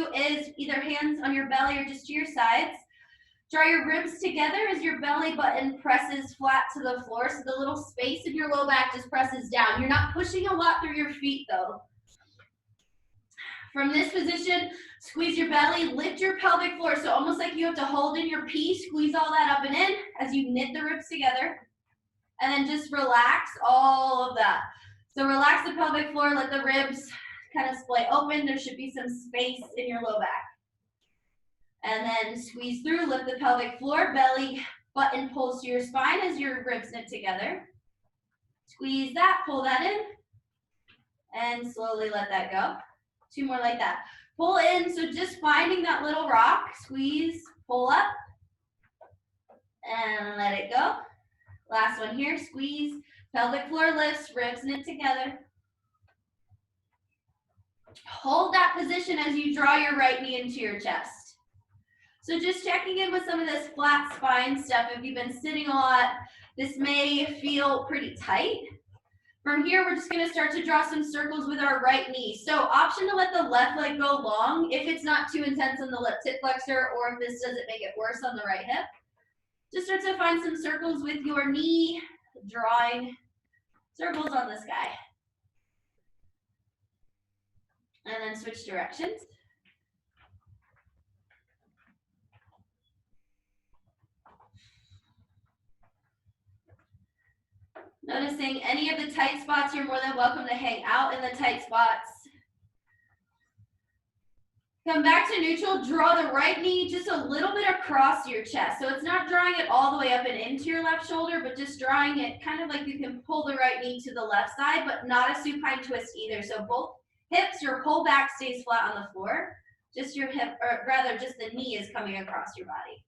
do is either hands on your belly or just to your sides. Draw your ribs together as your belly button presses flat to the floor, so the little space in your low back just presses down. You're not pushing a lot through your feet though. From this position, squeeze your belly, lift your pelvic floor, so almost like you have to hold in your P, squeeze all that up and in as you knit the ribs together, and then just relax all of that. So relax the pelvic floor, let the ribs kind of splay open. There should be some space in your low back. And then squeeze through, lift the pelvic floor, belly button pulls to your spine as your ribs knit together. Squeeze that, pull that in, and slowly let that go. 2 more like that. Pull in, so just finding that little rock, squeeze, pull up, and let it go. Last one here, squeeze, pelvic floor lifts, ribs knit together. Hold that position as you draw your right knee into your chest. So just checking in with some of this flat spine stuff. If you've been sitting a lot, this may feel pretty tight. From here, we're just gonna start to draw some circles with our right knee. So option to let the left leg go long if it's not too intense on the left hip flexor, or if this doesn't make it worse on the right hip. Just start to find some circles with your knee, drawing circles on the sky. And then switch directions. Noticing any of the tight spots, you're more than welcome to hang out in the tight spots. Come back to neutral, draw the right knee just a little bit across your chest. So it's not drawing it all the way up and into your left shoulder, but just drawing it kind of like you can pull the right knee to the left side, but not a supine twist either. So both hips, your whole back stays flat on the floor. Just your hip, or rather just the knee is coming across your body.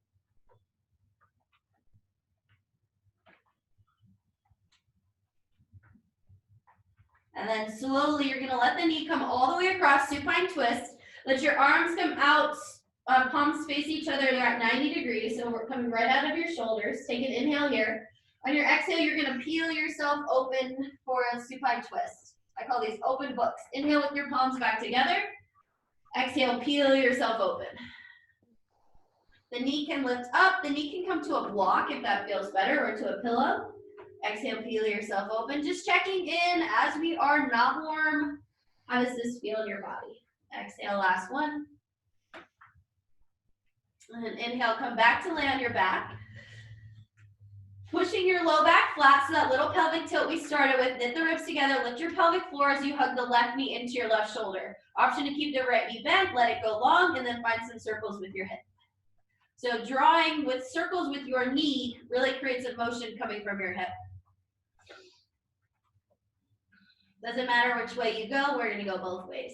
And then slowly you're gonna let the knee come all the way across, supine twist. Let your arms come out, palms face each other, they're at 90 degrees, so we're coming right out of your shoulders. Take an inhale here. On your exhale, you're gonna peel yourself open for a supine twist. I call these open books. Inhale with your palms back together. Exhale, peel yourself open. The knee can lift up, the knee can come to a block if that feels better, or to a pillow. Exhale, peel yourself open. Just checking in as we are not warm. How does this feel in your body? Exhale, last one. And then inhale, come back to lay on your back. Pushing your low back flat, so that little pelvic tilt we started with. Knit the ribs together, lift your pelvic floor as you hug the left knee into your left shoulder. Option to keep the right knee bent, let it go long, and then find some circles with your hip. So drawing with circles with your knee really creates a motion coming from your hip. Doesn't matter which way you go, we're gonna go both ways.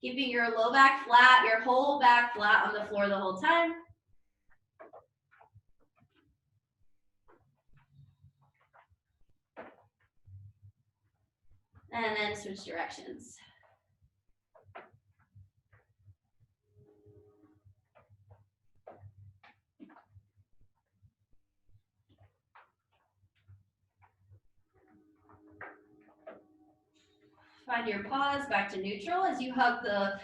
Keeping your low back flat, your whole back flat on the floor the whole time. And then switch directions. Find your pause, back to neutral as you hug the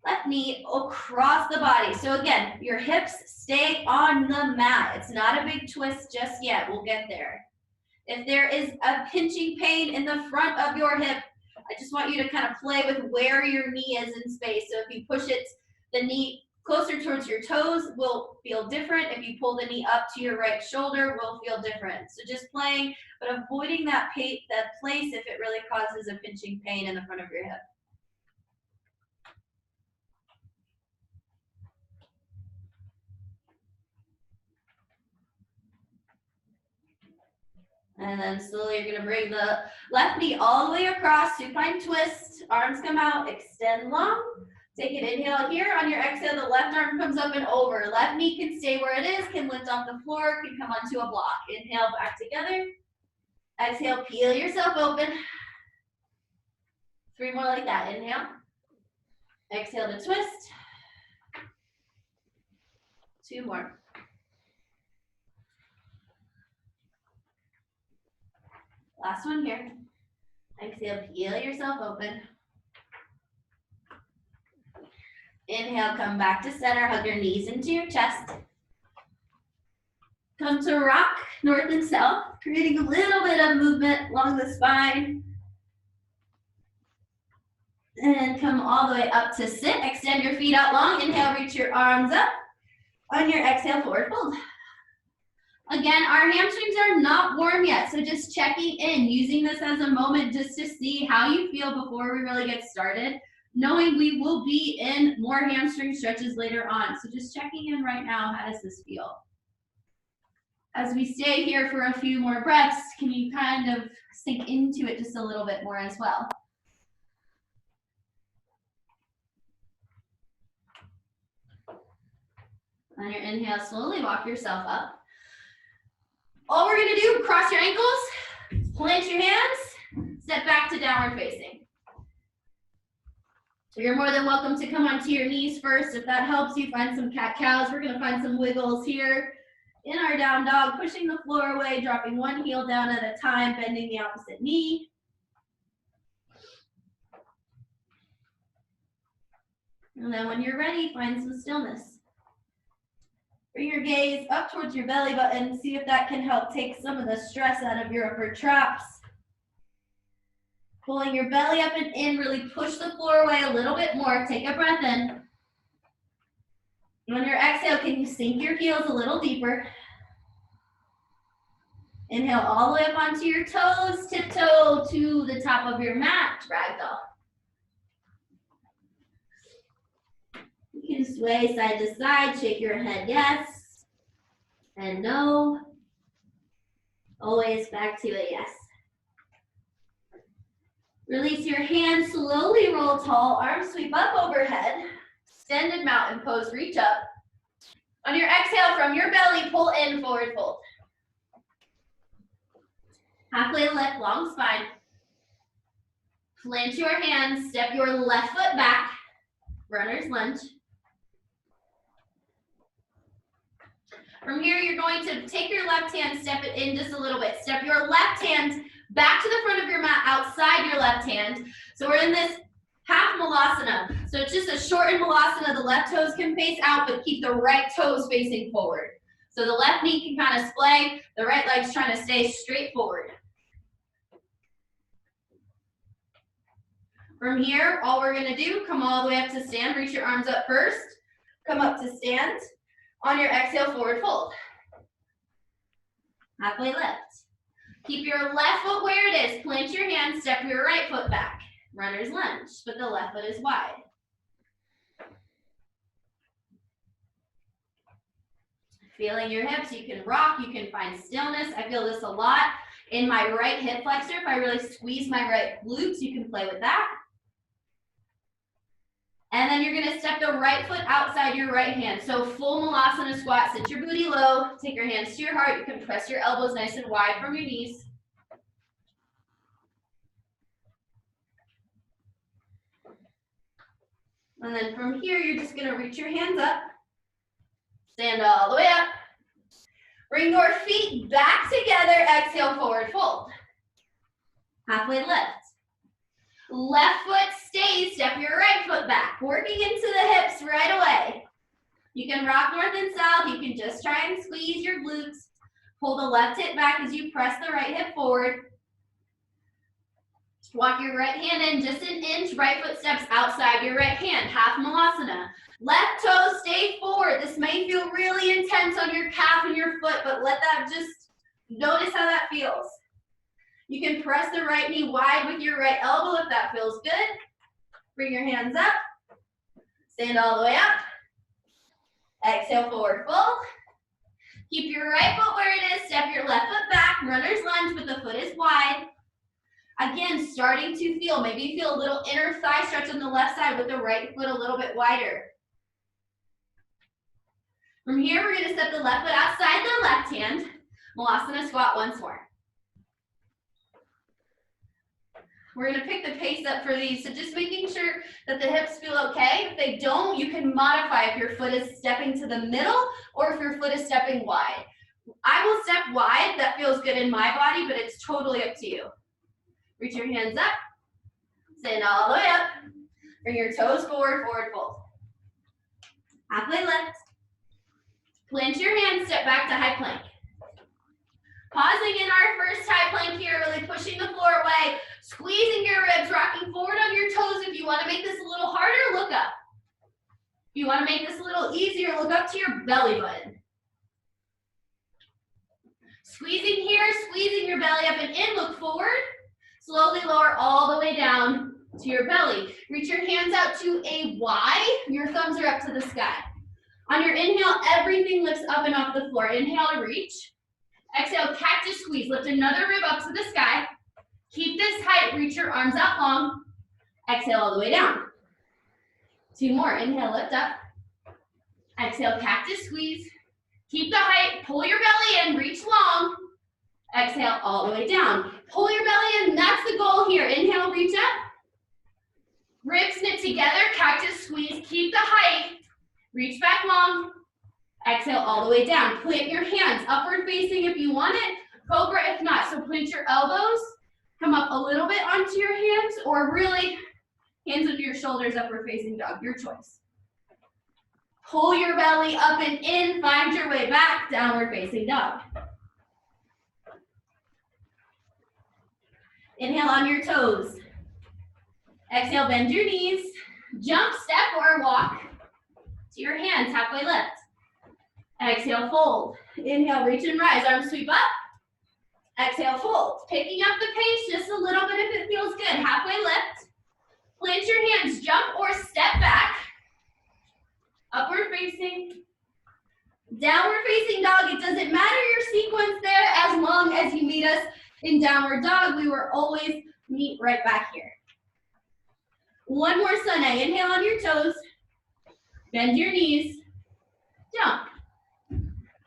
left knee across the body. So again, your hips stay on the mat. It's not a big twist just yet. We'll get there. If there is a pinching pain in the front of your hip, I just want you to kind of play with where your knee is in space. So if you push it, the knee closer towards your toes will feel different. If you pull the knee up to your right shoulder, will feel different. So just playing, but avoiding that place if it really causes a pinching pain in the front of your hip. And then slowly you're gonna bring the left knee all the way across, supine twist, arms come out, extend long. Take an inhale here. On your exhale, the left arm comes up and over. Left knee can stay where it is, can lift off the floor, can come onto a block. Inhale, back together. Exhale, peel yourself open. 3 more like that. Inhale. Exhale to twist. 2 more. Last one here. Exhale, peel yourself open. Inhale, come back to center, hug your knees into your chest. Come to rock, north and south, creating a little bit of movement along the spine. And come all the way up to sit. Extend your feet out long. Inhale, reach your arms up. On your exhale, forward fold. Again, our hamstrings are not warm yet, so just checking in, using this as a moment just to see how you feel before we really get started, knowing we will be in more hamstring stretches later on. So just checking in right now, how does this feel? As we stay here for a few more breaths, can you kind of sink into it just a little bit more as well? On your inhale, slowly walk yourself up. All we're gonna do, cross your ankles, plant your hands, step back to downward facing. So you're more than welcome to come onto your knees first. If that helps you, find some cat-cows. We're gonna find some wiggles here in our down dog, pushing the floor away, dropping one heel down at a time, bending the opposite knee. And then when you're ready, find some stillness. Bring your gaze up towards your belly button. See if that can help take some of the stress out of your upper traps. Pulling your belly up and in, really push the floor away a little bit more. Take a breath in. On your exhale, can you sink your heels a little deeper? Inhale all the way up onto your toes, tiptoe to the top of your mat, ragdoll. You can sway side to side, shake your head yes and no. Always back to a yes. Release your hands, slowly roll tall, arms sweep up overhead. Extended mountain pose, reach up. On your exhale, from your belly, pull in, forward fold. Halfway lift, long spine. Plant your hands, step your left foot back, runner's lunge. From here, you're going to take your left hand, step it in just a little bit. Step your left hand back to the front of your mat, outside your left hand. So we're in this half malasana. So it's just a shortened malasana. The left toes can face out, but keep the right toes facing forward. So the left knee can kind of splay, the right leg's trying to stay straight forward. From here, all we're gonna do, come all the way up to stand, reach your arms up first, come up to stand. On your exhale, forward fold. Halfway lift. Keep your left foot where it is. Plant your hands, step your right foot back. Runner's lunge, but the left foot is wide. Feeling your hips, you can rock, you can find stillness. I feel this a lot in my right hip flexor. If I really squeeze my right glutes, you can play with that. And then you're gonna step the right foot outside your right hand. So full malasana squat, sit your booty low, take your hands to your heart. You can press your elbows nice and wide from your knees. And then from here, you're just gonna reach your hands up, stand all the way up. Bring your feet back together, exhale, forward fold. Halfway lift. Left foot stays, step your right foot back, working into the hips right away. You can rock north and south, you can just try and squeeze your glutes. Pull the left hip back as you press the right hip forward. Walk your right hand in just an inch, right foot steps outside your right hand, half malasana. Left toe stay forward. This may feel really intense on your calf and your foot, but let that just, notice how that feels. You can press the right knee wide with your right elbow if that feels good. Bring your hands up. Stand all the way up. Exhale, forward fold. Keep your right foot where it is. Step your left foot back. Runner's lunge, but the foot is wide. Again, starting to feel, maybe you feel a little inner thigh stretch on the left side with the right foot a little bit wider. From here, we're gonna step the left foot outside the left hand. Malasana squat once more. We're gonna pick the pace up for these, so just making sure that the hips feel okay. If they don't, you can modify if your foot is stepping to the middle or if your foot is stepping wide. I will step wide, that feels good in my body, but it's totally up to you. Reach your hands up, stand all the way up, bring your toes forward, forward fold. Halfway lift. Plant your hands, step back to high plank. Pausing in our first high plank here, really pushing the floor away, squeezing your ribs, rocking forward on your toes. If you want to make this a little harder, look up. If you want to make this a little easier, look up to your belly button. Squeezing here, squeezing your belly up and in, look forward. Slowly lower all the way down to your belly. Reach your hands out to a Y. Your thumbs are up to the sky. On your inhale, everything lifts up and off the floor. Inhale to reach. Exhale, cactus squeeze. Lift another rib up to the sky. Keep this height. Reach your arms out long. Exhale all the way down. 2 more. Inhale, lift up. Exhale, cactus squeeze. Keep the height. Pull your belly in. Reach long. Exhale all the way down. Pull your belly in. That's the goal here. Inhale, reach up. Ribs knit together. Cactus squeeze. Keep the height. Reach back long. Exhale all the way down. Plant your hands upward facing if you want it. Cobra if not. So plant your elbows. Come up a little bit onto your hands, or really hands under your shoulders, upward facing dog. Your choice. Pull your belly up and in. Find your way back. Downward facing dog. Inhale on your toes. Exhale, bend your knees. Jump, step, or walk to your hands, halfway lift. Exhale, fold. Inhale, reach and rise. Arms sweep up. Exhale, fold. Picking up the pace just a little bit if it feels good. Halfway lift. Plant your hands, jump or step back. Upward facing. Downward facing dog. It doesn't matter your sequence there as long as you meet us in downward dog. We will always meet right back here. One more sunny. Inhale on your toes. Bend your knees. Jump.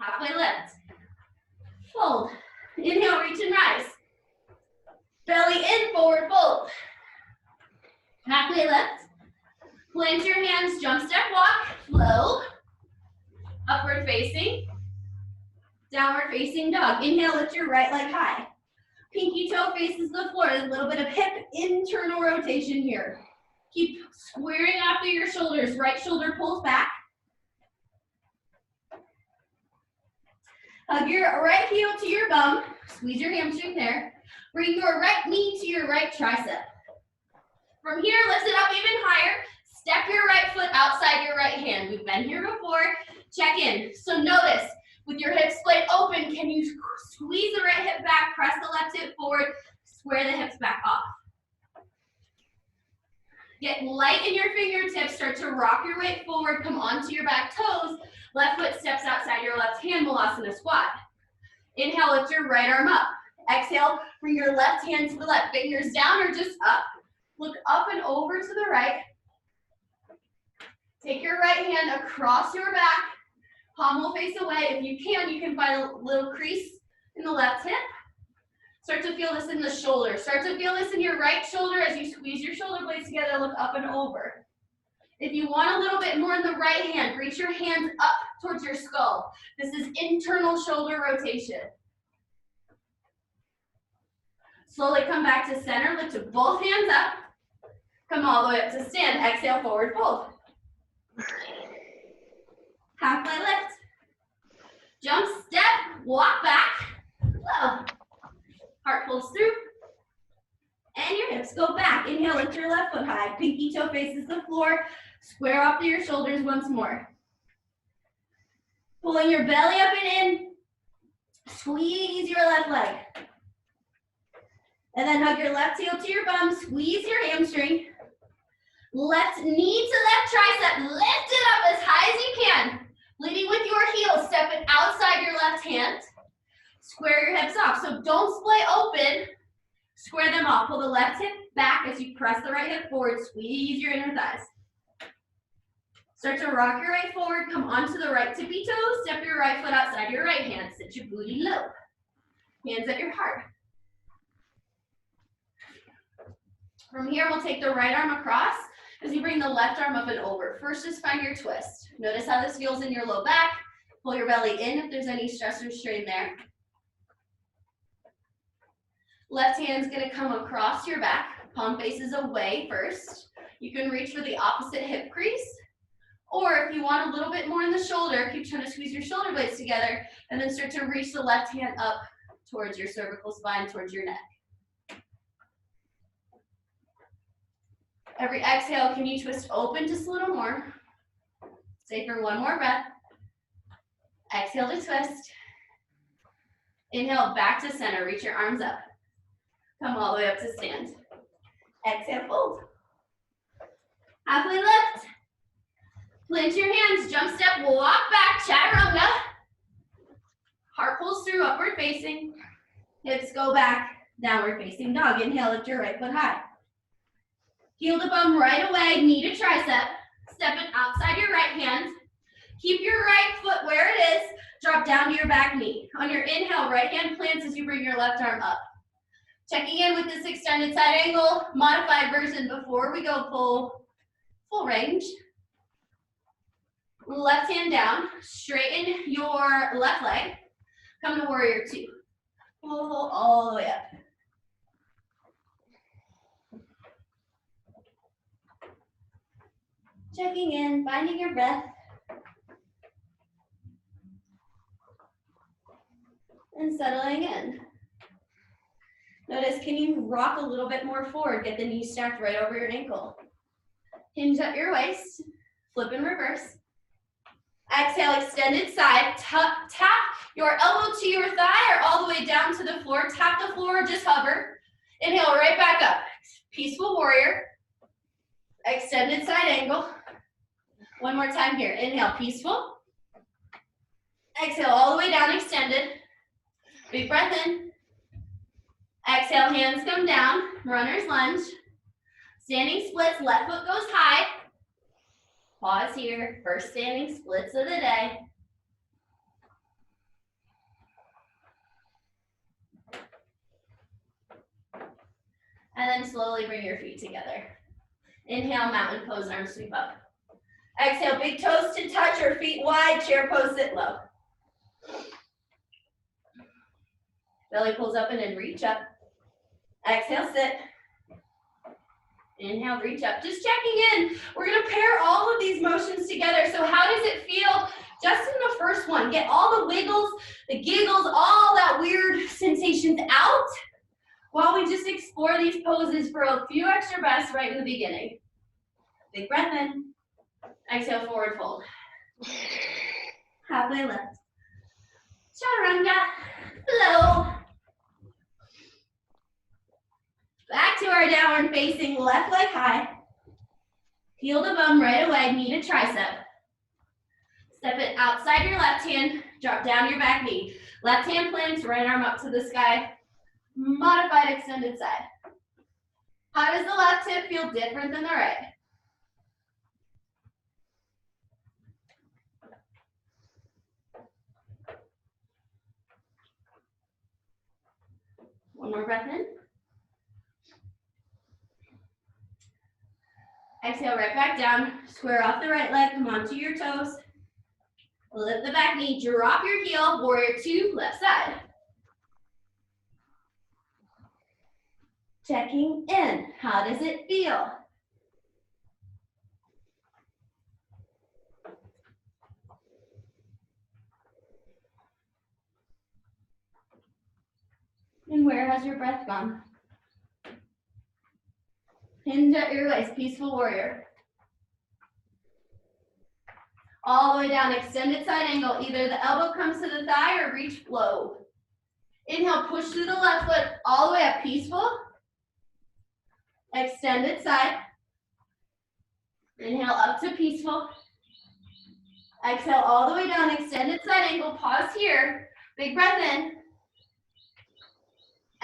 Halfway lift. Fold. Inhale, reach and rise. Belly in, forward fold. Halfway lift. Plant your hands, jump, step, walk, flow. Upward facing. Downward facing dog. Inhale, lift your right leg high. Pinky toe faces the floor. There's a little bit of hip internal rotation here. Keep squaring off through your shoulders. Right shoulder pulls back. Hug your right heel to your bum. Squeeze your hamstring there. Bring your right knee to your right tricep. From here, lift it up even higher. Step your right foot outside your right hand. We've been here before. Check in. So notice, with your hips splayed open, can you squeeze the right hip back, press the left hip forward, square the hips back off. Get light in your fingertips. Start to rock your weight forward. Come onto your back toes. Left foot steps outside your left hand, Malasana squat. Inhale, lift your right arm up. Exhale, bring your left hand to the left. Fingers down or just up. Look up and over to the right. Take your right hand across your back. Palm will face away. If you can find a little crease in the left hip. Start to feel this in the shoulder. Start to feel this in your right shoulder as you squeeze your shoulder blades together. Look up and over. If you want a little bit more in the right hand, reach your hands up towards your skull. This is internal shoulder rotation. Slowly come back to center. Lift both hands up. Come all the way up to stand. Exhale, forward fold. Halfway lift. Jump, step, walk back. Flow. Heart pulls through. And your hips go back. Inhale, lift your left foot high. Pinky toe faces the floor. Square off to your shoulders once more. Pulling your belly up and in. Squeeze your left leg. And then hug your left heel to your bum. Squeeze your hamstring. Left knee to left tricep. Lift it up as high as you can. Leading with your heel. Step it outside your left hand. Square your hips off. So don't splay open. Square them off. Pull the left hip back as you press the right hip forward. Squeeze your inner thighs. Start to rock your right forward. Come onto the right tippy toes. Step your right foot outside your right hand. Sit your booty low. Hands at your heart. From here, we'll take the right arm across as you bring the left arm up and over. First, just find your twist. Notice how this feels in your low back. Pull your belly in if there's any stress or strain there. Left hand's gonna come across your back. Palm faces away first. You can reach for the opposite hip crease. Or if you want a little bit the shoulder. Keep trying to squeeze your shoulder blades together, and then start to reach the left hand up towards your cervical spine, towards your neck. Every exhale, can you twist open just a little more? Stay for one more breath. Exhale to twist. Inhale, back to center. Reach your arms up. Come all the way up to stand. Exhale, fold. Halfway lift. Plant your hands, jump step, walk back, chaturanga. Heart pulls through, upward facing. Hips go back, downward facing dog. Inhale, lift your right foot high. Heel to bum right away, knee to tricep. Step it outside your right hand. Keep your right foot where it is. Drop down to your back knee. On your inhale, right hand plants as you bring your left arm up. Checking in with this extended side angle, modified version before we go full range. Left hand down, straighten your left leg. Come to warrior two. Pull all the way up. Checking in, finding your breath. And settling in. Notice, can you rock a little bit more forward? Get the knees stacked right over your ankle. Hinge at your waist, flip and reverse. Exhale, extended side. Tap your elbow to your thigh or all the way down to the floor. Tap the floor, just hover. Inhale, right back up. Peaceful warrior. Extended side angle. One more time here. Inhale, peaceful. Exhale, all the way down, extended. Big breath in. Exhale, hands come down. Runner's lunge. Standing splits, left foot goes high. Pause here. First standing splits of the day. And then slowly bring your feet together. Inhale, mountain pose, arms sweep up. Exhale, big toes to touch or feet wide, chair pose, sit low. Belly pulls up and then reach up. Exhale, sit. Inhale, reach up. Just checking in. We're gonna pair all of these motions together. So how does it feel just in the first one? Get all the wiggles, the giggles, all that weird sensations out while we just explore these poses for a few extra breaths right in the beginning. Big breath in. Exhale, forward fold. Halfway lift. Chaturanga. Flow. Back to our downward facing, left leg high. Heel to bum right away, knee to tricep. Step it outside your left hand, drop down your back knee. Left hand plants, right arm up to the sky. Modified extended side. How does the left hip feel different than the right? One more breath in. Exhale, right back down. Square off the right leg, come onto your toes. Lift the back knee, drop your heel, warrior two, left side. Checking in, how does it feel? And where has your breath gone? Hinge at your waist, peaceful warrior. All the way down, extended side angle. Either the elbow comes to the thigh or reach low. Inhale, push through the left foot all the way up, peaceful. Extended side. Inhale, up to peaceful. Exhale, all the way down, extended side angle. Pause here. Big breath in.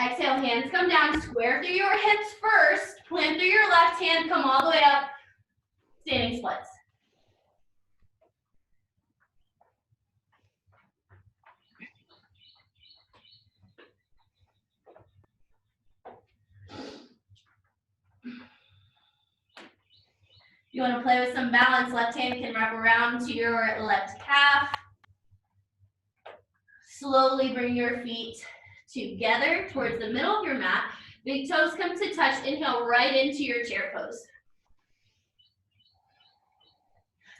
Exhale, hands come down, square through your hips first, plant through your left hand, come all the way up, standing splits. You want to play with some balance, left hand can wrap around to your left calf. Slowly bring your feet together towards the middle of your mat. Big toes come to touch. Inhale right into your chair pose.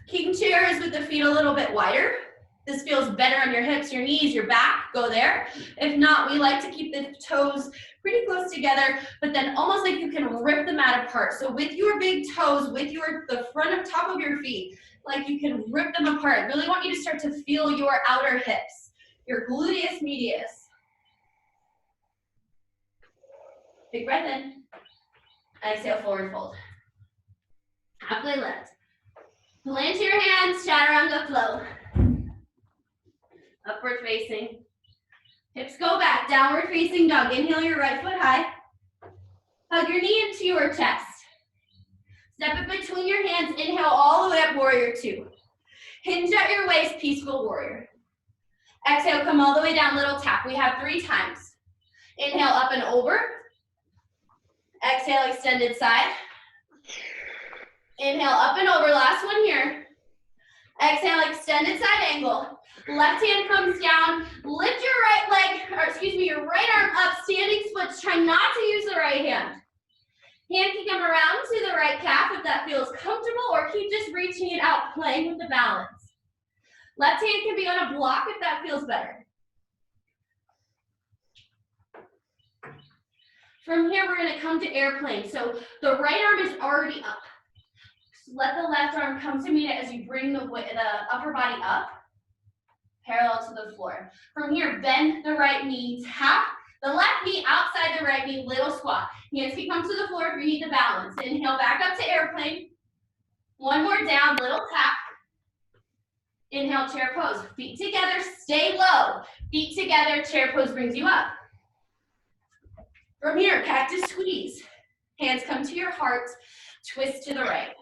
King chair is with the feet a little bit wider. This feels better on your hips, your knees, your back, go there. If not, we like to keep the toes pretty close together, but then almost like you can rip the mat apart. So with your big toes, with the front of top of your feet, like you can rip them apart. I really want you to start to feel your outer hips, your gluteus medius. Big breath in. Exhale, forward fold. Halfway lift. Plant your hands, chaturanga flow. Upward facing. Hips go back, downward facing dog. Inhale your right foot high. Hug your knee into your chest. Step it between your hands. Inhale all the way up, warrior two. Hinge at your waist, peaceful warrior. Exhale, come all the way down, little tap. We have 3 times. Inhale up and over. Exhale, extended side. Inhale up and over, last one here. Exhale, extended side angle. Left hand comes down, lift your right leg, or excuse me, your right arm up, standing splits. Try not to use the right hand. Hand can come around to the right calf if that feels comfortable, or keep just reaching it out, playing with the balance. Left hand can be on a block if that feels better. From here, we're gonna come to airplane. So the right arm is already up. Let the left arm come to meet it as you bring the upper body up, parallel to the floor. From here, bend the right knee, tap the left knee outside the right knee, little squat. Hands can come to the floor if you need the balance. Inhale, back up to airplane. One more down, little tap. Inhale, chair pose. Feet together, stay low. Feet together, chair pose brings you up. From here, cactus squeeze. Hands come to your heart, twist to the right.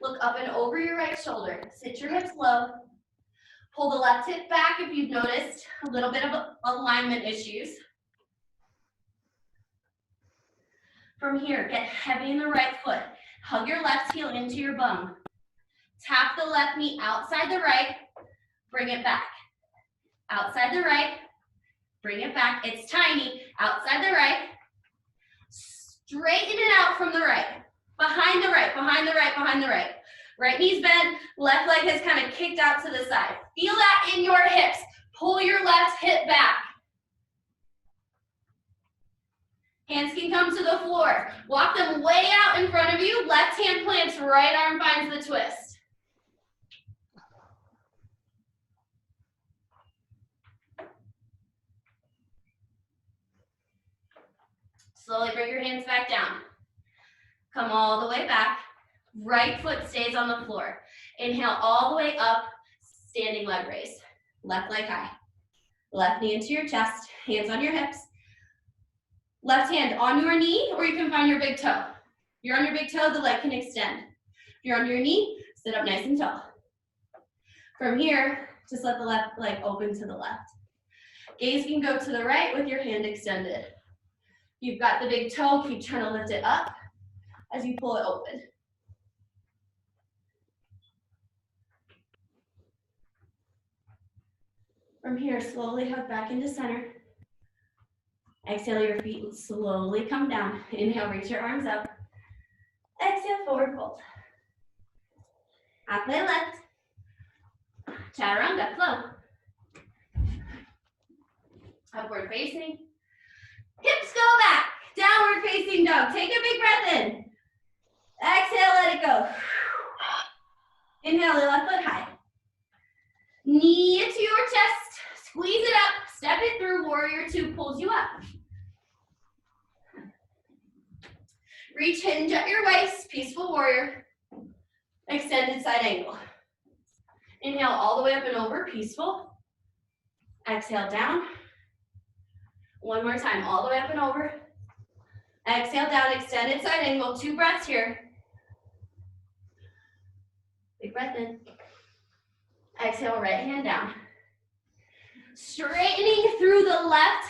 Look up and over your right shoulder. Sit your hips low. Pull the left hip back if you've noticed a little bit of alignment issues. From here, get heavy in the right foot. Hug your left heel into your bum. Tap the left knee outside the right. Bring it back. Outside the right. Bring it back. It's tiny. Outside the right. Straighten it out from the right. Behind the right, behind the right, behind the right. Right knee's bent, left leg has kind of kicked out to the side. Feel that in your hips. Pull your left hip back. Hands can come to the floor. Walk them way out in front of you. Left hand plants, right arm finds the twist. Slowly bring your hands back down. Come all the way back. Right foot stays on the floor. Inhale all the way up, standing leg raise. Left leg high. Left knee into your chest, hands on your hips. Left hand on your knee, or you can find your big toe. If you're on your big toe, the leg can extend. If you're on your knee, sit up nice and tall. From here, just let the left leg open to the left. Gaze can go to the right with your hand extended. You've got the big toe, keep trying to lift it up as you pull it open. From here, slowly hug back into center. Exhale, your feet will slowly come down. Inhale, reach your arms up. Exhale, forward fold. Halfway lift. Chaturanga flow. Upward facing. Hips go back. Downward facing dog. Take a big breath in. Exhale, let it go. Inhale, the left foot high. Knee into your chest. Squeeze it up. Step it through. Warrior two pulls you up. Reach, hinge at your waist. Peaceful warrior. Extended side angle. Inhale all the way up and over. Peaceful. Exhale down. One more time. All the way up and over. Exhale down. Extended side angle. 2 breaths here. Big breath in. Exhale, right hand down. Straightening through the left,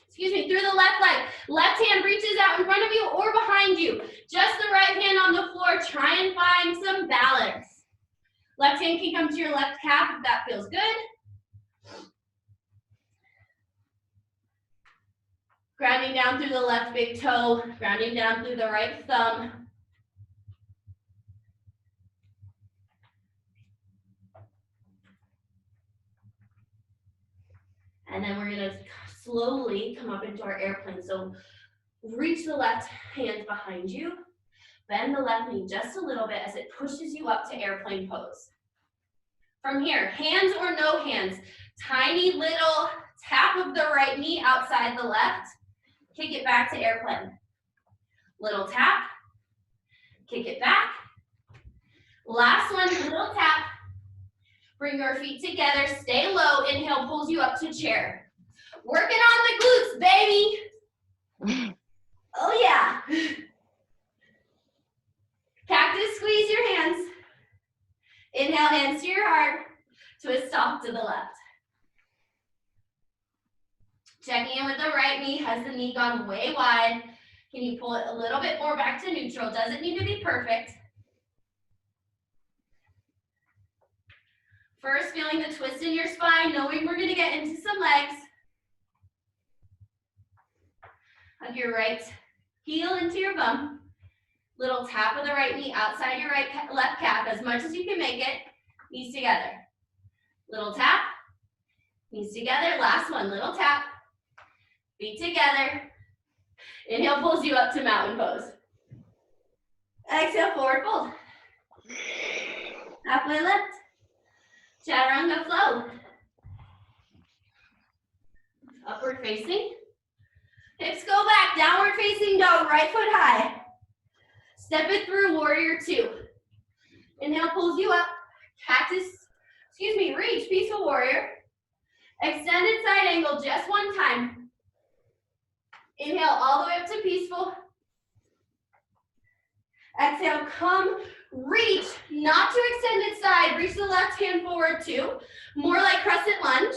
excuse me, through the left leg. Left hand reaches out in front of you or behind you. Just the right hand on the floor. Try and find some balance. Left hand can come to your left calf if that feels good. Grounding down through the left big toe, grounding down through the right thumb. slowly come up into our airplane. So reach the left hand behind you. Bend the left knee just a little bit as it pushes you up to airplane pose. From here, hands or no hands, tiny little tap of the right knee outside the left. Kick it back to airplane. Little tap. Kick it back. Last one, little tap. Bring your feet together, stay low, inhale, pulls you up to chair. Working on the glutes, baby. Oh yeah. Cactus, squeeze your hands. Inhale, hands to your heart. Twist off to the left. Checking in with the right knee. Has the knee gone way wide? Can you pull it a little bit more back to neutral? Doesn't need to be perfect. First, feeling the twist in your spine, knowing we're gonna get into some legs. Hug your right heel into your bum. Little tap of the right knee outside your left calf as much as you can make it. Knees together. Little tap. Knees together. Last one, little tap. Feet together. Inhale pulls you up to mountain pose. Exhale, forward fold. Halfway lift. Chaturanga flow. Upward facing. Hips go back. Downward facing dog. Right foot high. Step it through, warrior two. Inhale pulls you up. Cactus, reach, peaceful warrior. Extended side angle just one time. Inhale all the way up to peaceful. Exhale, come, reach, not to extended side. Reach the left hand forward too. More like crescent lunge.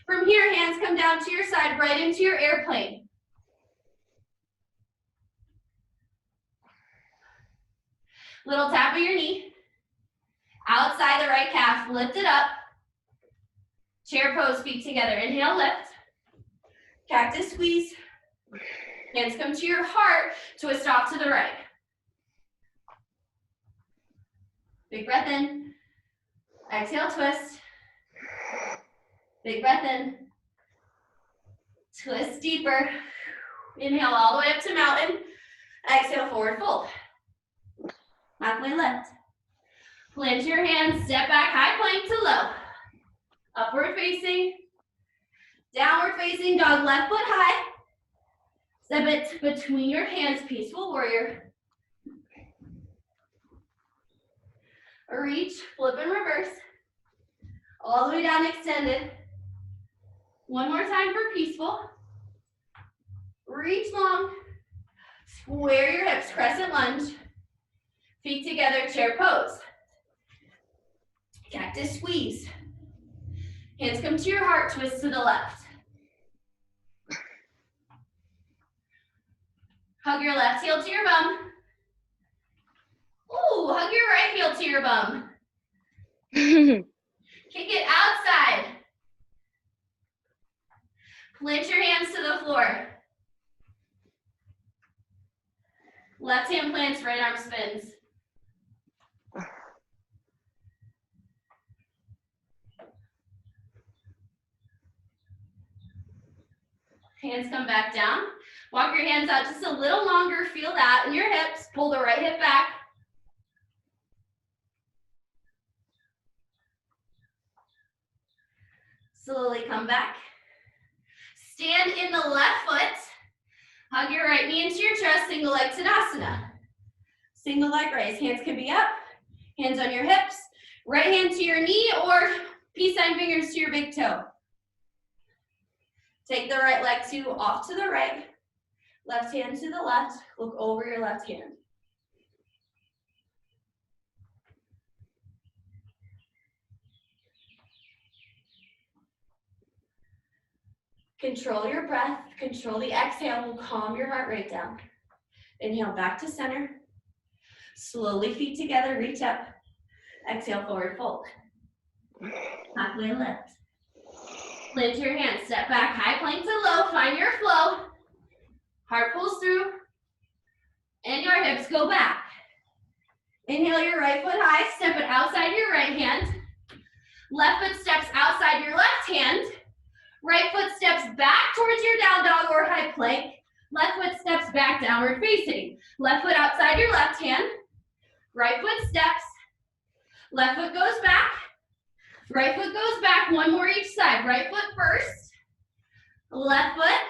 From here, hands come down to your side, right into your airplane. Little tap of your knee. Outside the right calf, lift it up. Chair pose, feet together. Inhale, lift. Cactus squeeze. Hands come to your heart, twist off to the right. Big breath in. Exhale, twist. Big breath in. Twist deeper. Inhale all the way up to mountain. Exhale, forward fold. Halfway lift. Plant your hands, step back, high plank to low. Upward facing. Downward facing dog, left foot high. Step it between your hands, peaceful warrior. Reach, flip and reverse. All the way down, extended. One more time for peaceful. Reach long. Square your hips, crescent lunge. Feet together, chair pose. Cactus squeeze. Hands come to your heart, twist to the left. Hug your left heel to your bum. Ooh, hug your right heel to your bum. Kick it outside. Plant your hands to the floor. Left hand plants, right arm spins. Hands come back down. Walk your hands out just a little longer. Feel that in your hips. Pull the right hip back. Slowly come back. Stand in the left foot. Hug your right knee into your chest. Single leg Tadasana. Single leg raise. Hands can be up. Hands on your hips. Right hand to your knee or peace sign fingers to your big toe. Take the right leg off to the right. Left hand to the left. Look over your left hand. Control your breath. Control the exhale. Will calm your heart rate down. Inhale back to center. Slowly feet together. Reach up. Exhale, forward fold. Halfway lift. Plant your hands. Step back. High plank to low. Find your flow. Heart pulls through. And your hips go back. Inhale your right foot high. Step it outside your right hand. Left foot steps outside your left hand. Right foot steps back towards your down dog or high plank. Left foot steps back, downward facing. Left foot outside your left hand. Right foot steps. Left foot goes back. Right foot goes back. One more each side. Right foot first. Left foot.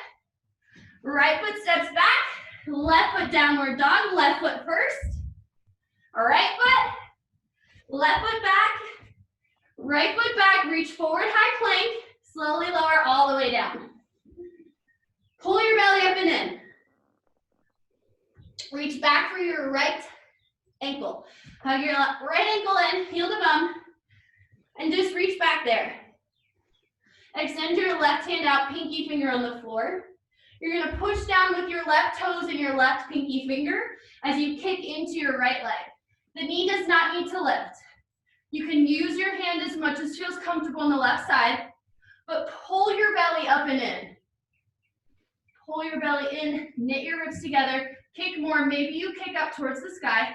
Right foot steps back. Left foot downward dog. Left foot first. Right foot. Left foot back. Right foot back. Reach forward, high plank. Slowly lower all the way down. Pull your belly up and in. Reach back for your right ankle. Hug your right ankle in, heel to bum, and just reach back there. Extend your left hand out, pinky finger on the floor. You're gonna push down with your left toes and your left pinky finger as you kick into your right leg. The knee does not need to lift. You can use your hand as much as feels comfortable on the left side, but pull your belly up and in. Pull your belly in, knit your ribs together, kick more, maybe you kick up towards the sky.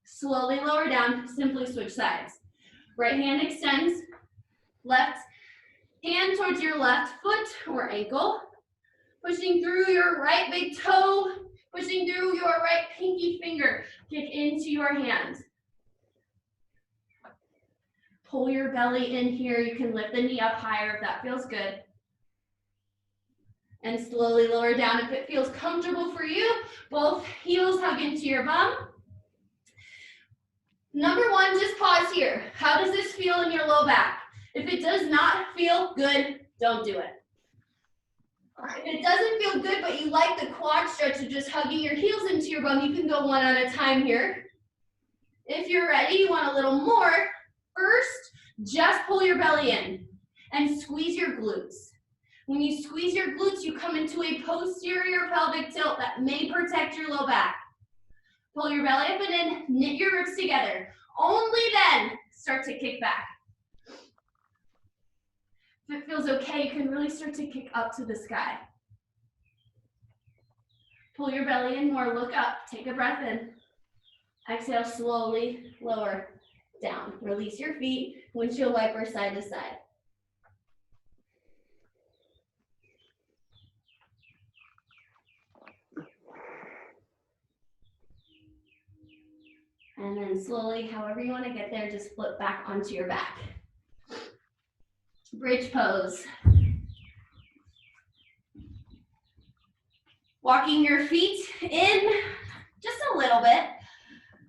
Slowly lower down, simply switch sides. Right hand extends, left hand towards your left foot or ankle, pushing through your right big toe, pushing through your right pinky finger, kick into your hand. Pull your belly in here, you can lift the knee up higher if that feels good. And slowly lower down if it feels comfortable for you. Both heels hug into your bum. Number one, just pause here. How does this feel in your low back? If it does not feel good, don't do it. If it doesn't feel good, but you like the quad stretch of just hugging your heels into your bum, you can go one at a time here. If you're ready, you want a little more. First, just pull your belly in and squeeze your glutes. When you squeeze your glutes, you come into a posterior pelvic tilt that may protect your low back. Pull your belly up and in, knit your ribs together. Only then start to kick back. If it feels okay, you can really start to kick up to the sky. Pull your belly in more, look up, take a breath in. Exhale, slowly lower down. Release your feet, windshield wiper side to side. And then slowly, however you want to get there, just flip back onto your back. Bridge pose. Walking your feet in just a little bit.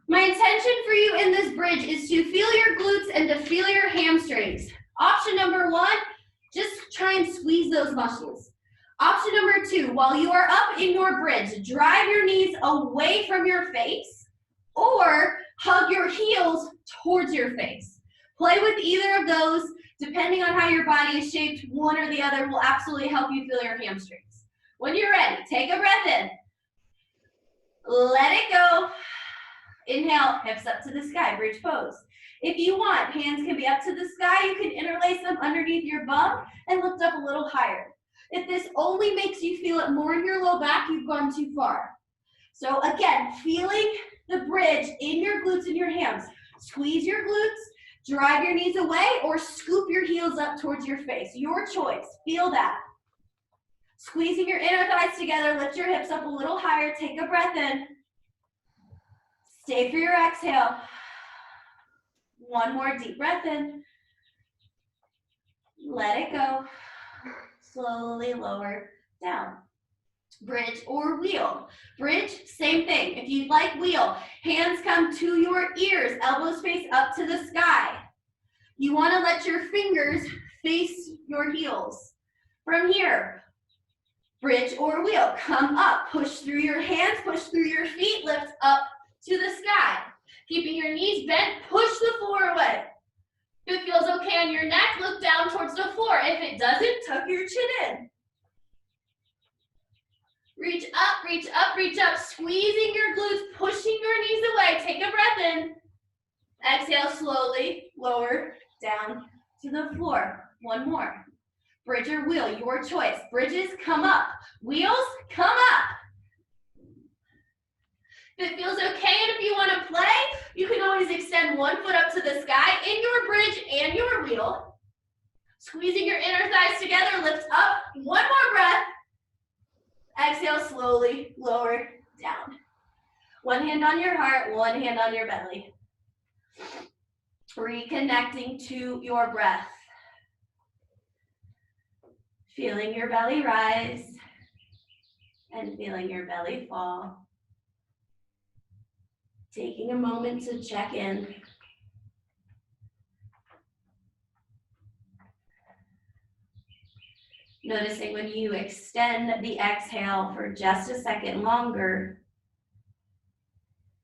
My intention for you in this bridge is to feel your glutes and to feel your hamstrings. Option number one, just try and squeeze those muscles. Option number two, while you are up in your bridge, drive your knees away from your face or hug your heels towards your face. Play with either of those. Depending on how your body is shaped, one or the other will absolutely help you feel your hamstrings. When you're ready, take a breath in. Let it go. Inhale, hips up to the sky, bridge pose. If you want, hands can be up to the sky. You can interlace them underneath your bum and lift up a little higher. If this only makes you feel it more in your low back, you've gone too far. So again, feeling the bridge in your glutes and your hams. Squeeze your glutes, drive your knees away, or scoop your heels up towards your face. Your choice. Feel that. Squeezing your inner thighs together, lift your hips up a little higher, take a breath in. Stay for your exhale. One more deep breath in. Let it go. Slowly lower down. Bridge or wheel. Bridge, same thing. If you'd like wheel, hands come to your ears, elbows face up to the sky. You want to let your fingers face your heels. From here, bridge or wheel, come up, push through your hands, push through your feet, lift up to the sky. Keeping your knees bent, push the floor away. If it feels okay on your neck, look down towards the floor. If it doesn't, tuck your chin in. Reach up, squeezing your glutes, pushing your knees away. Take a breath in. Exhale, slowly lower down to the floor. One more. Bridge or wheel, your choice. Bridges, come up. Wheels, come up. If it feels okay and if you want to play, you can always extend one foot up to the sky in your bridge and your wheel. Squeezing your inner thighs together, lift up. One more breath. Exhale slowly, lower down. One hand on your heart, one hand on your belly. Reconnecting to your breath. Feeling your belly rise and feeling your belly fall. Taking a moment to check in. Noticing when you extend the exhale for just a second longer,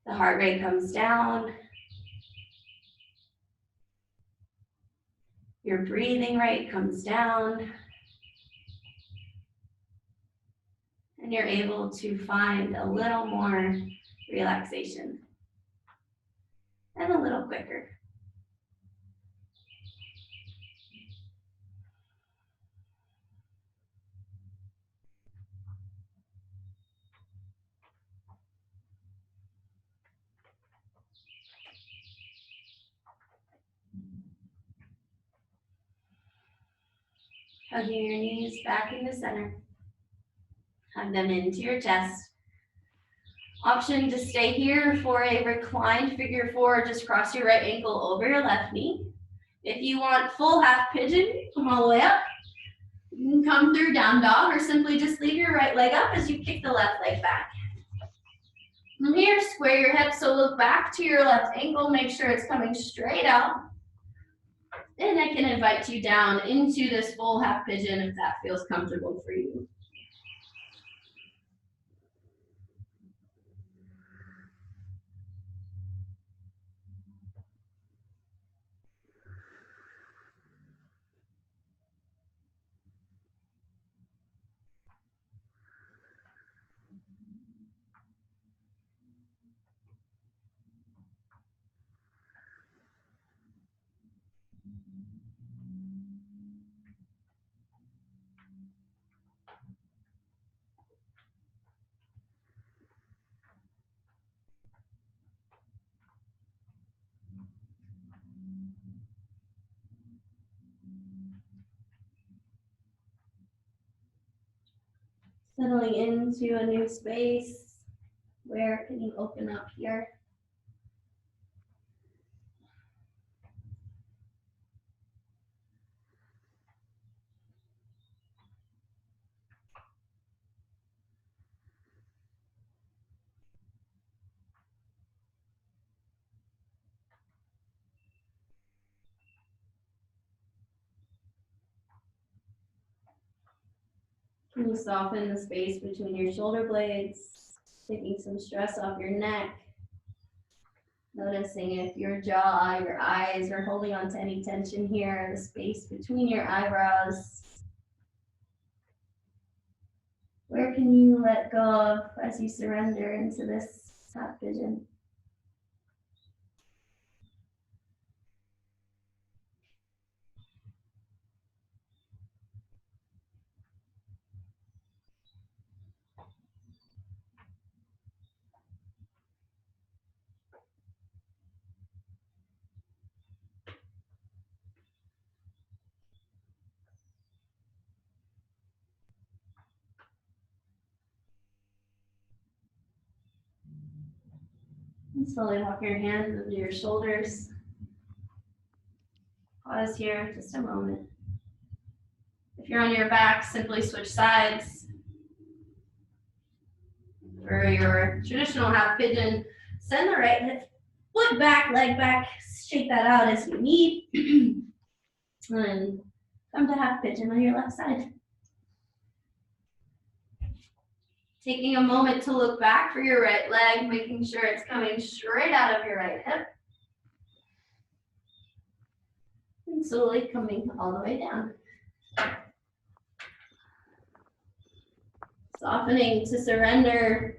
the heart rate comes down. Your breathing rate comes down. And you're able to find a little more relaxation and a little quicker. Hugging your knees back into center. Hug them into your chest. Option to stay here for a reclined figure four. Just cross your right ankle over your left knee. If you want full half pigeon, come all the way up. You can come through down dog or simply just leave your right leg up as you kick the left leg back. From here, square your hips, so look back to your left ankle. Make sure it's coming straight out. And I can invite you down into this full half pigeon if that feels comfortable for you. Settling into a new space. Where can you open up here? Can you soften the space between your shoulder blades, taking some stress off your neck? Noticing if your jaw, your eyes are holding on to any tension here, the space between your eyebrows. Where can you let go of as you surrender into this half pigeon? And slowly walk your hands under your shoulders. Pause here just a moment. If you're on your back, simply switch sides. For your traditional half pigeon, send the right hip, foot back, leg back, shake that out as you need. And come to half pigeon on your left side. Taking a moment to look back for your right leg, making sure it's coming straight out of your right hip. And slowly coming all the way down. Softening to surrender.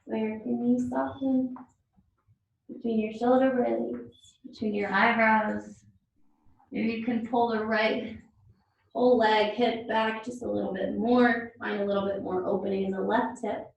Where can you soften? Between your shoulder blades, between your eyebrows. Maybe you can pull the right whole leg, hip back just a little bit more. Find a little bit more opening in the left hip.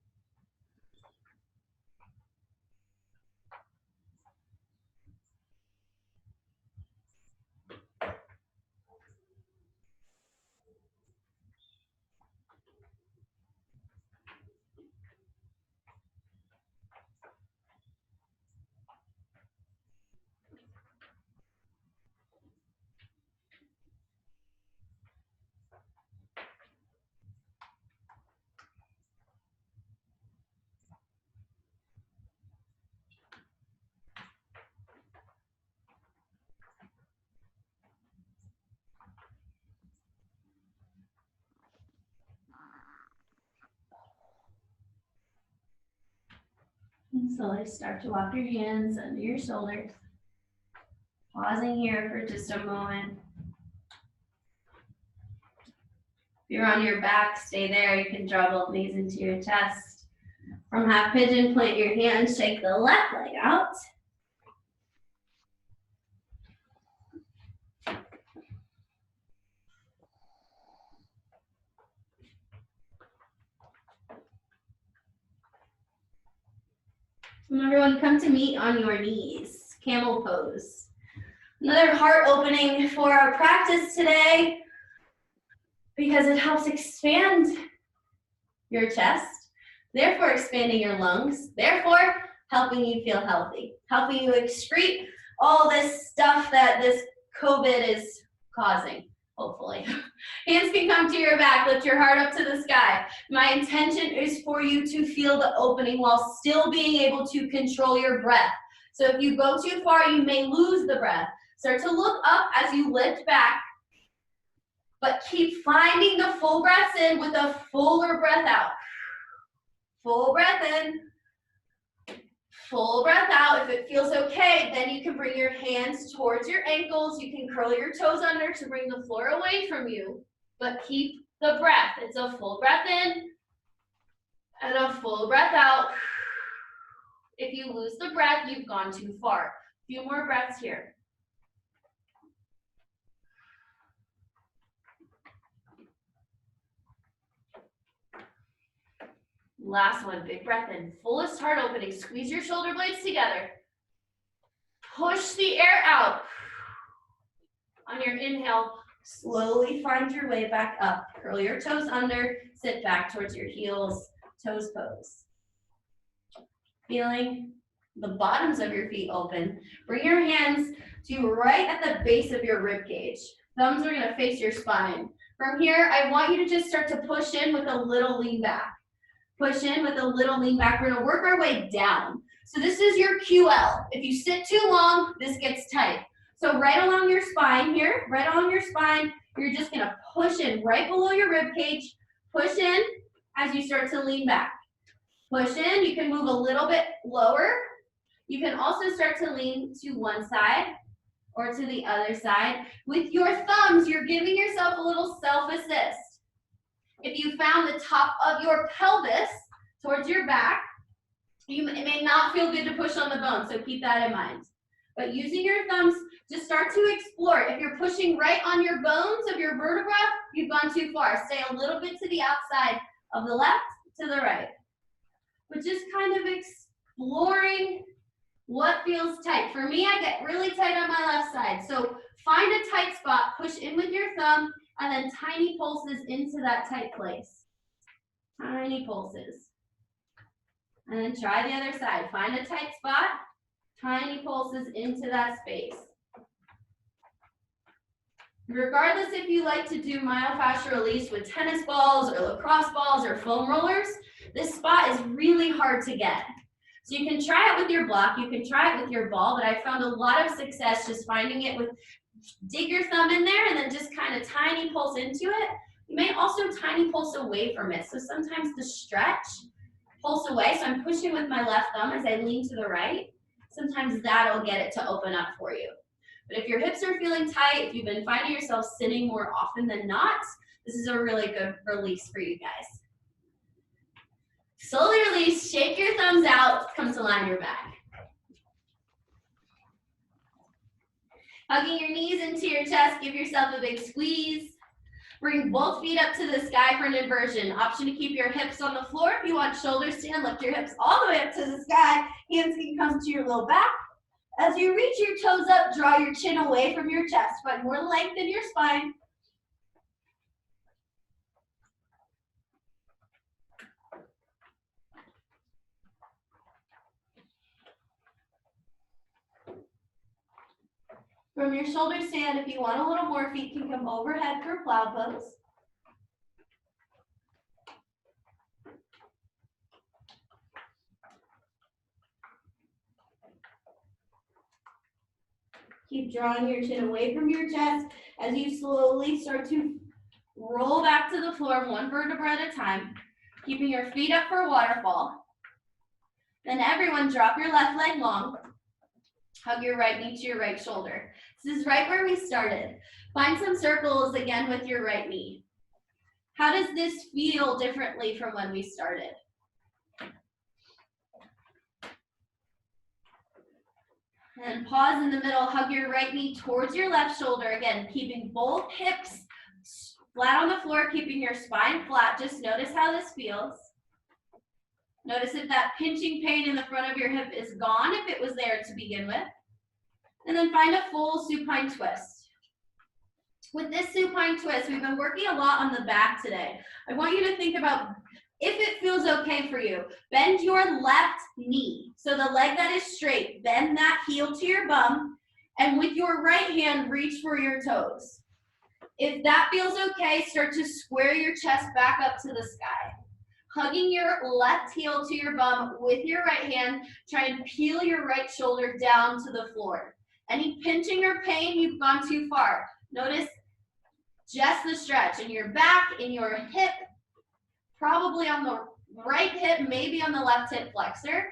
And slowly start to walk your hands under your shoulders. Pausing here for just a moment. If you're on your back, stay there. You can draw both knees into your chest. From half pigeon, plant your hands, shake the left leg out. And everyone, come to meet on your knees, camel pose. Another heart opening for our practice today because it helps expand your chest, therefore expanding your lungs, therefore helping you feel healthy, helping you excrete all this stuff that this COVID is causing, hopefully. Hands can come to your back, lift your heart up to the sky. My intention is for you to feel the opening while still being able to control your breath. So if you go too far, you may lose the breath. Start to look up as you lift back, but keep finding the full breaths in with a fuller breath out. Full breath in, full breath out. If it feels okay, then you can bring your hands towards your ankles. You can curl your toes under to bring the floor away from you, but keep the breath. It's a full breath in and a full breath out. If you lose the breath, you've gone too far. A few more breaths here. Last one, big breath in, fullest heart opening. Squeeze your shoulder blades together. Push the air out. On your inhale, slowly find your way back up. Curl your toes under, sit back towards your heels, toes pose. Feeling the bottoms of your feet open. Bring your hands to right at the base of your rib cage. Thumbs are gonna face your spine. From here, I want you to just start to push in with a little lean back. Push in with a little lean back. We're gonna work our way down. So this is your QL. If you sit too long, this gets tight. So right along your spine here, right along your spine, you're just gonna push in right below your rib cage. Push in as you start to lean back. Push in, you can move a little bit lower. You can also start to lean to one side or to the other side. With your thumbs, you're giving yourself a little self-assist. If you found the top of your pelvis towards your back, it may not feel good to push on the bone, so keep that in mind. But using your thumbs, just start to explore. If you're pushing right on your bones of your vertebra, you've gone too far. Stay a little bit to the outside of the left to the right. But just kind of exploring what feels tight. For me, I get really tight on my left side. So find a tight spot, push in with your thumb, and then tiny pulses into that tight place. Tiny pulses. And then try the other side. Find a tight spot, tiny pulses into that space. Regardless if you like to do myofascial release with tennis balls or lacrosse balls or foam rollers, this spot is really hard to get. So you can try it with your block, you can try it with your ball, but I found a lot of success just finding it with, dig your thumb in there and then just kind of tiny pulse into it. You may also tiny pulse away from it. So sometimes the stretch, pulse away. So I'm pushing with my left thumb as I lean to the right. Sometimes that'll get it to open up for you. But if your hips are feeling tight, if you've been finding yourself sitting more often than not, this is a really good release for you guys. Slowly release, shake your thumbs out, come to line your back. Hugging your knees into your chest, give yourself a big squeeze. Bring both feet up to the sky for an inversion. Option to keep your hips on the floor. If you want shoulders to lift your hips all the way up to the sky. Hands can come to your low back. As you reach your toes up, draw your chin away from your chest. Find more length in your spine. From your shoulder stand, if you want a little more, feet can come overhead for plow pose. Keep drawing your chin away from your chest as you slowly start to roll back to the floor one vertebra at a time, keeping your feet up for waterfall. Then everyone drop your left leg long. Hug your right knee to your right shoulder. This is right where we started. Find some circles again with your right knee. How does this feel differently from when we started? And pause in the middle, hug your right knee towards your left shoulder. Again, keeping both hips flat on the floor, keeping your spine flat. Just notice how this feels. Notice if that pinching pain in the front of your hip is gone, if it was there to begin with. And then find a full supine twist. With this supine twist, we've been working a lot on the back today. I want you to think about, if it feels okay for you, bend your left knee. So the leg that is straight, bend that heel to your bum, and with your right hand, reach for your toes. If that feels okay, start to square your chest back up to the sky. Hugging your left heel to your bum with your right hand, try and peel your right shoulder down to the floor. Any pinching or pain, you've gone too far. Notice just the stretch in your back, in your hip, probably on the right hip, maybe on the left hip flexor.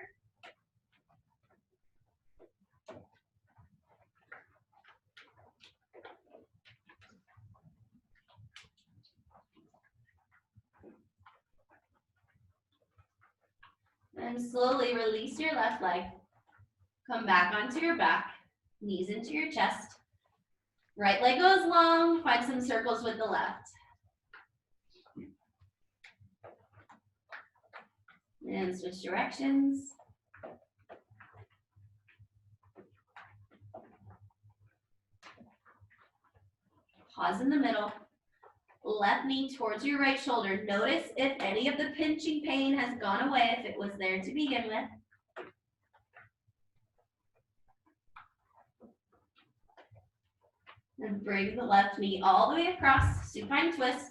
And slowly release your left leg. Come back onto your back, knees into your chest. Right leg goes long, find some circles with the left. And switch directions. Pause in the middle. Left knee towards your right shoulder. Notice if any of the pinching pain has gone away, if it was there to begin with. And bring the left knee all the way across, supine twist.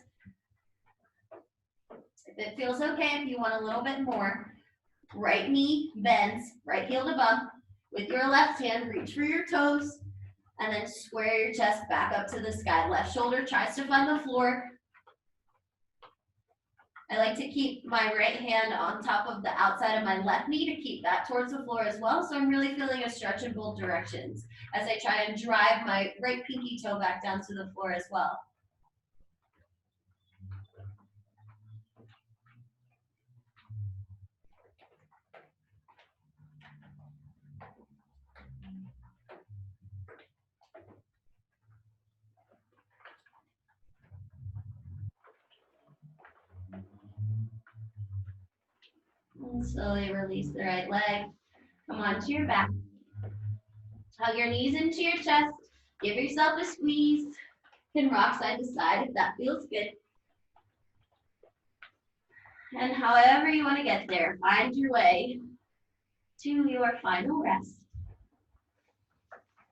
If it feels okay, if you want a little bit more, right knee bends, right heel to bump. With your left hand, reach for your toes, and then square your chest back up to the sky. Left shoulder tries to find the floor. I like to keep my right hand on top of the outside of my left knee to keep that towards the floor as well. So I'm really feeling a stretch in both directions as I try and drive my right pinky toe back down to the floor as well. And slowly release the right leg. Come onto your back. Hug your knees into your chest. Give yourself a squeeze. You can rock side to side if that feels good. And however you want to get there, find your way to your final rest.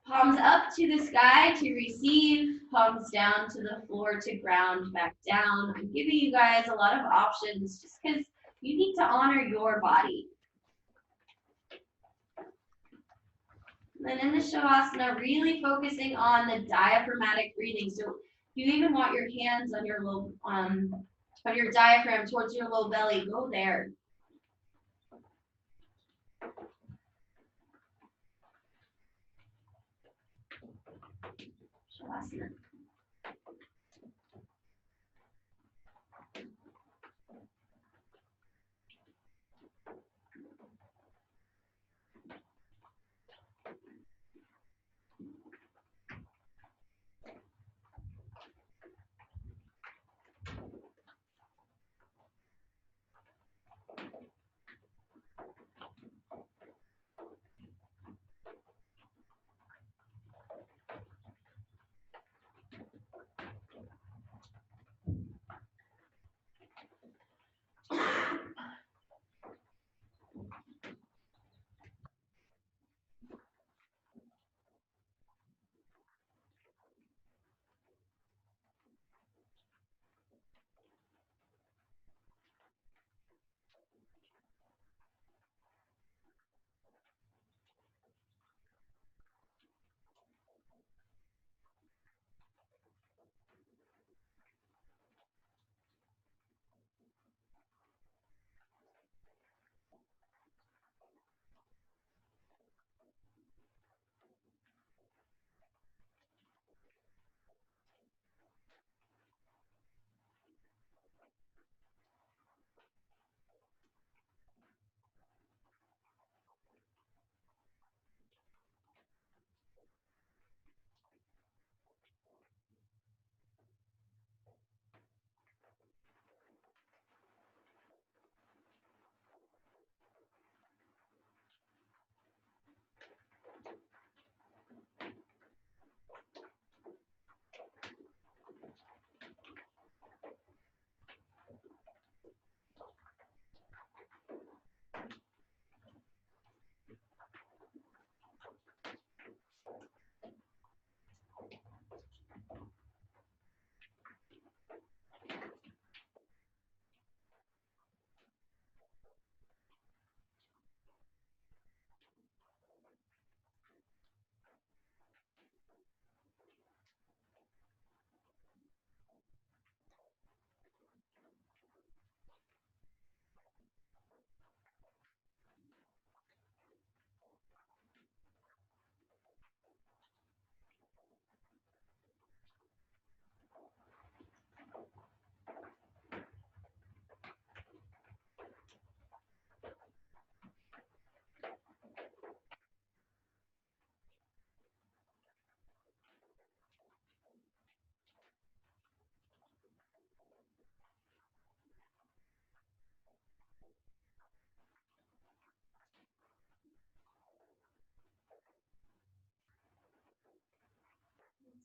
Palms up to the sky to receive, palms down to the floor to ground back down. I'm giving you guys a lot of options just because you need to honor your body. And then in the Shavasana, really focusing on the diaphragmatic breathing. So if you even want your hands on your low, on your diaphragm towards your low belly, go there. Shavasana.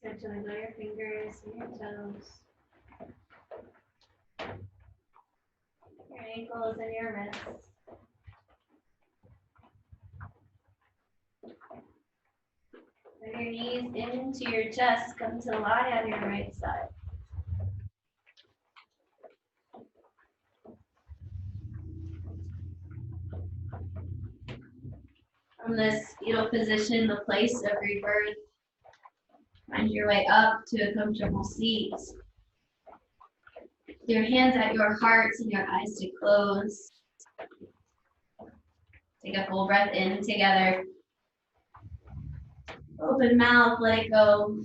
Start to wiggle your fingers and your toes. Your ankles and your wrists. Bring your knees into your chest. Come to lie on your right side. From this fetal position, the place of rebirth, find your way up to a comfortable seat. With your hands at your hearts and your eyes to close. Take a full breath in together. Open mouth, let it go.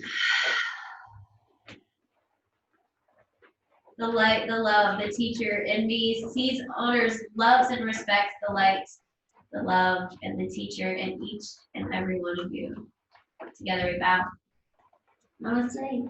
The light, the love, the teacher in me sees, honors, loves, and respects the light, the love, and the teacher in each and every one of you. Together we bow. Namaste.